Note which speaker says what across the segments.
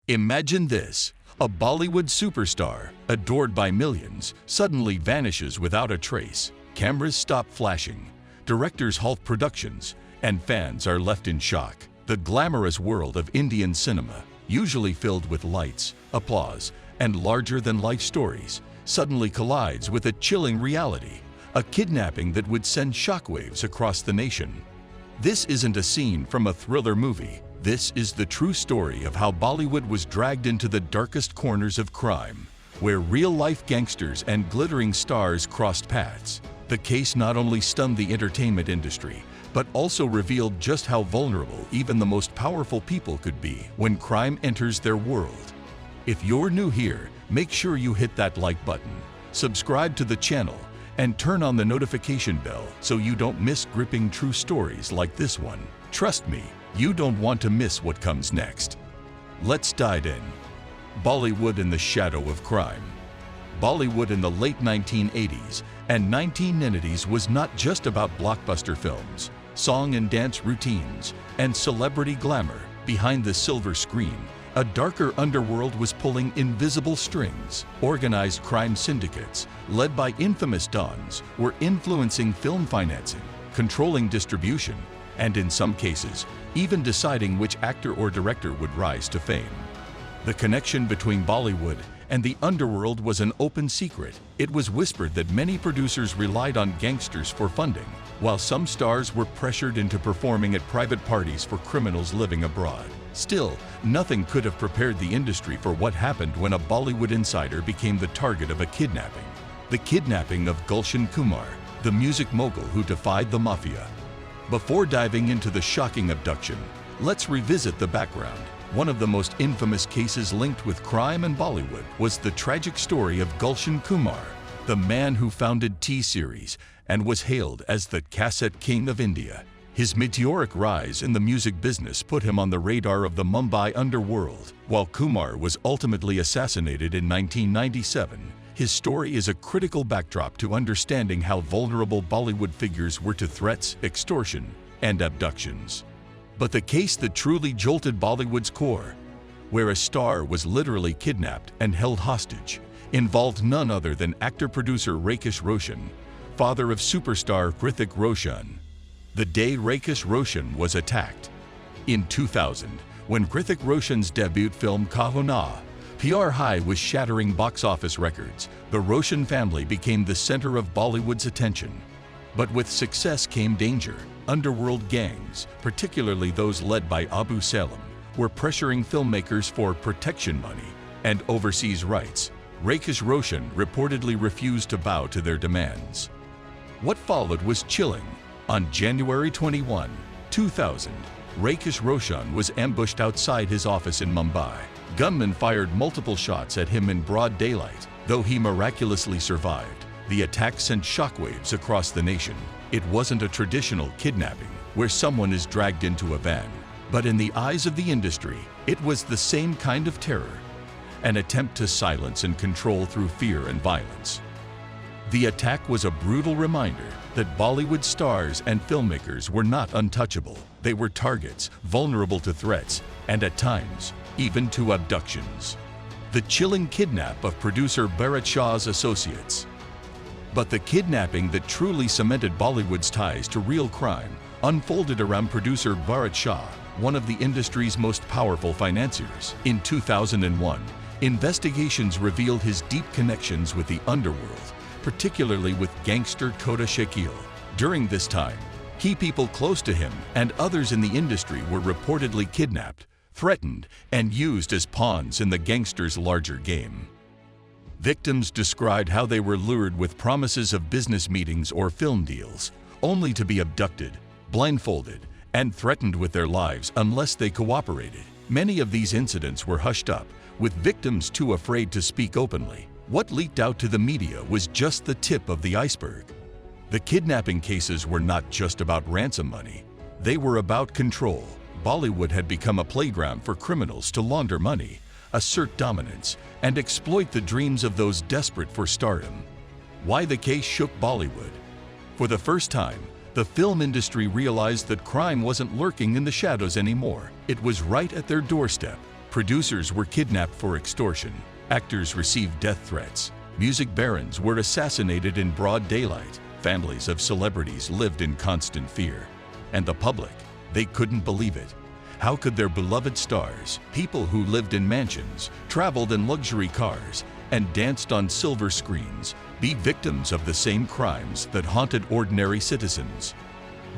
Speaker 1: Imagine this. A Bollywood superstar, adored by millions, suddenly vanishes without a trace. Cameras stop flashing, directors halt productions, and fans are left in shock. The glamorous world of Indian cinema, usually filled with lights, applause, and larger-than-life stories, suddenly collides with a chilling reality, a kidnapping that would send shockwaves across the nation. This isn't a scene from a thriller movie. This is the true story of how Bollywood was dragged into the darkest corners of crime, where real-life gangsters and glittering stars crossed paths. The case not only stunned the entertainment industry, but also revealed just how vulnerable even the most powerful people could be when crime enters their world. If you're new here, make sure you hit that like button, subscribe to the channel, and turn on the notification bell so you don't miss gripping true stories like this one. Trust me, you don't want to miss what comes next. Let's dive in. Bollywood in the shadow of crime. Bollywood in the late 1980s and 1990s was not just about blockbuster films, song and dance routines, and celebrity glamour. Behind the silver screen, a darker underworld was pulling invisible strings. Organized crime syndicates, led by infamous dons, were influencing film financing, controlling distribution, and in some cases, even deciding which actor or director would rise to fame. The connection between Bollywood and the underworld was an open secret. It was whispered that many producers relied on gangsters for funding, while some stars were pressured into performing at private parties for criminals living abroad. Still, nothing could have prepared the industry for what happened when a Bollywood insider became the target of a kidnapping. The kidnapping of Gulshan Kumar, the music mogul who defied the mafia. Before diving into the shocking abduction, let's revisit the background. One of the most infamous cases linked with crime and Bollywood was the tragic story of Gulshan Kumar, the man who founded T-Series and was hailed as the cassette king of India. His meteoric rise in the music business put him on the radar of the Mumbai underworld. While Kumar was ultimately assassinated in 1997, his story is a critical backdrop to understanding how vulnerable Bollywood figures were to threats, extortion, and abductions. But the case that truly jolted Bollywood's core, where a star was literally kidnapped and held hostage, involved none other than actor-producer Rakesh Roshan, father of superstar Hrithik Roshan. The day Rakesh Roshan was attacked. In 2000, when Hrithik Roshan's debut film Kaho Na PR High was shattering box office records, the Roshan family became the center of Bollywood's attention. But with success came danger. Underworld gangs, particularly those led by Abu Salem, were pressuring filmmakers for protection money and overseas rights. Rakesh Roshan reportedly refused to bow to their demands. What followed was chilling. On January 21, 2000, Rakesh Roshan was ambushed outside his office in Mumbai. Gunmen fired multiple shots at him in broad daylight. Though he miraculously survived, the attack sent shockwaves across the nation. It wasn't a traditional kidnapping, where someone is dragged into a van. But in the eyes of the industry, it was the same kind of terror, an attempt to silence and control through fear and violence. The attack was a brutal reminder that Bollywood stars and filmmakers were not untouchable. They were targets, vulnerable to threats, and at times, even to abductions. The chilling kidnap of producer Bharat Shah's associates. But the kidnapping that truly cemented Bollywood's ties to real crime unfolded around producer Bharat Shah, one of the industry's most powerful financiers. In 2001, investigations revealed his deep connections with the underworld, particularly with gangster Kota Shakil. During this time, key people close to him and others in the industry were reportedly kidnapped, threatened, and used as pawns in the gangsters' larger game. Victims described how they were lured with promises of business meetings or film deals, only to be abducted, blindfolded, and threatened with their lives unless they cooperated. Many of these incidents were hushed up, with victims too afraid to speak openly. What leaked out to the media was just the tip of the iceberg. The kidnapping cases were not just about ransom money. They were about control. Bollywood had become a playground for criminals to launder money, assert dominance, and exploit the dreams of those desperate for stardom. Why the case shook Bollywood? For the first time, the film industry realized that crime wasn't lurking in the shadows anymore. It was right at their doorstep. Producers were kidnapped for extortion. Actors received death threats. Music barons were assassinated in broad daylight. Families of celebrities lived in constant fear. And the public, they couldn't believe it. How could their beloved stars, people who lived in mansions, traveled in luxury cars, and danced on silver screens, be victims of the same crimes that haunted ordinary citizens?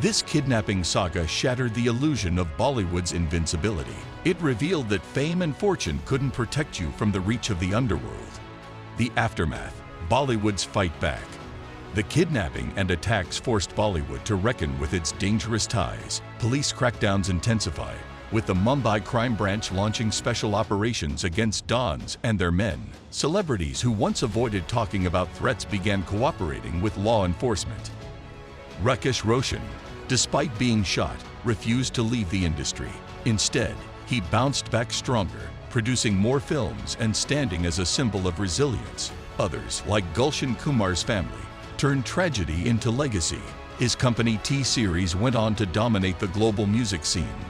Speaker 1: This kidnapping saga shattered the illusion of Bollywood's invincibility. It revealed that fame and fortune couldn't protect you from the reach of the underworld. The aftermath, Bollywood's fight back. The kidnapping and attacks forced Bollywood to reckon with its dangerous ties. Police crackdowns intensified, with the Mumbai crime branch launching special operations against dons and their men. Celebrities who once avoided talking about threats began cooperating with law enforcement. Rakesh Roshan, despite being shot, refused to leave the industry. Instead, he bounced back stronger, producing more films and standing as a symbol of resilience. Others, like Gulshan Kumar's family, turned tragedy into legacy. His company T-Series went on to dominate the global music scene.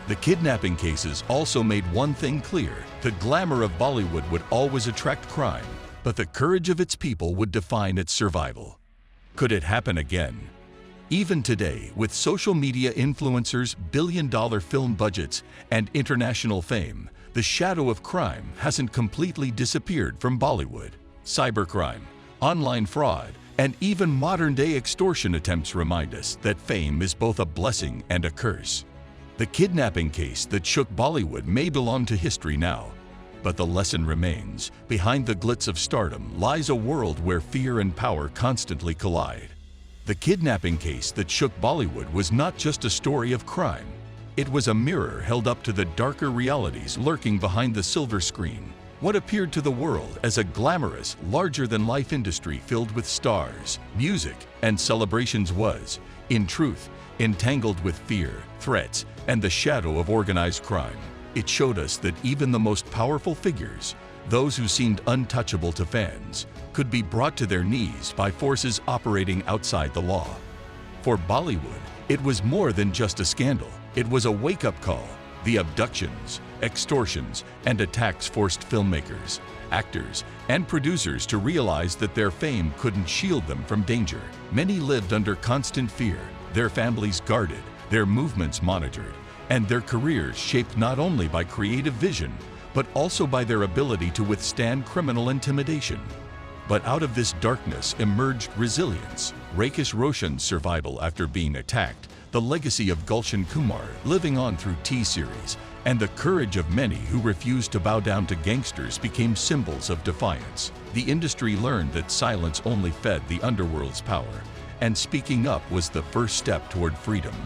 Speaker 1: The kidnapping cases also made one thing clear: the glamour of Bollywood would always attract crime, but the courage of its people would define its survival. Could it happen again? Even today, with social media influencers, billion-dollar film budgets, and international fame, the shadow of crime hasn't completely disappeared from Bollywood. Cybercrime, online fraud, and even modern-day extortion attempts remind us that fame is both a blessing and a curse. The kidnapping case that shook Bollywood may belong to history now, but the lesson remains: behind the glitz of stardom lies a world where fear and power constantly collide. The kidnapping case that shook Bollywood was not just a story of crime. It was a mirror held up to the darker realities lurking behind the silver screen. What appeared to the world as a glamorous, larger-than-life industry filled with stars, music, and celebrations was, in truth, entangled with fear, threats, and the shadow of organized crime. It showed us that even the most powerful figures, those who seemed untouchable to fans, could be brought to their knees by forces operating outside the law. For Bollywood, it was more than just a scandal. It was a wake-up call. The abductions, extortions, and attacks forced filmmakers, actors, and producers to realize that their fame couldn't shield them from danger. Many lived under constant fear, their families guarded, their movements monitored, and their careers shaped not only by creative vision, but also by their ability to withstand criminal intimidation. But out of this darkness emerged resilience. Rakesh Roshan's survival after being attacked, the legacy of Gulshan Kumar living on through T-Series, and the courage of many who refused to bow down to gangsters became symbols of defiance. The industry learned that silence only fed the underworld's power, and speaking up was the first step toward freedom.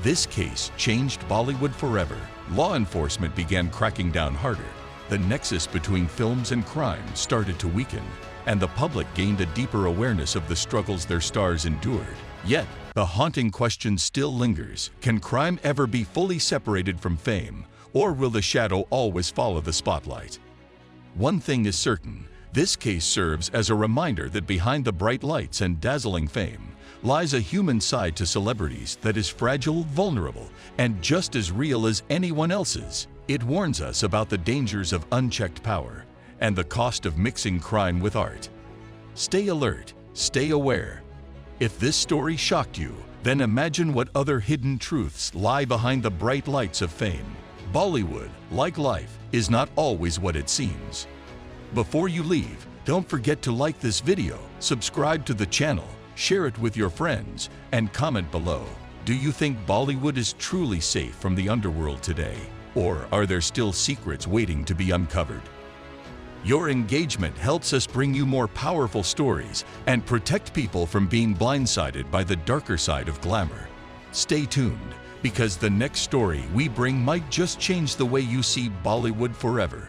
Speaker 1: This case changed Bollywood forever. Law enforcement began cracking down harder. The nexus between films and crime started to weaken, and the public gained a deeper awareness of the struggles their stars endured. Yet, the haunting question still lingers: can crime ever be fully separated from fame, or will the shadow always follow the spotlight? One thing is certain: this case serves as a reminder that behind the bright lights and dazzling fame lies a human side to celebrities that is fragile, vulnerable, and just as real as anyone else's. It warns us about the dangers of unchecked power and the cost of mixing crime with art. Stay alert, stay aware. If this story shocked you, then imagine what other hidden truths lie behind the bright lights of fame. Bollywood, like life, is not always what it seems. Before you leave, don't forget to like this video, subscribe to the channel, share it with your friends, and comment below. Do you think Bollywood is truly safe from the underworld today? Or are there still secrets waiting to be uncovered? Your engagement helps us bring you more powerful stories and protect people from being blindsided by the darker side of glamour. Stay tuned, because the next story we bring might just change the way you see Bollywood forever.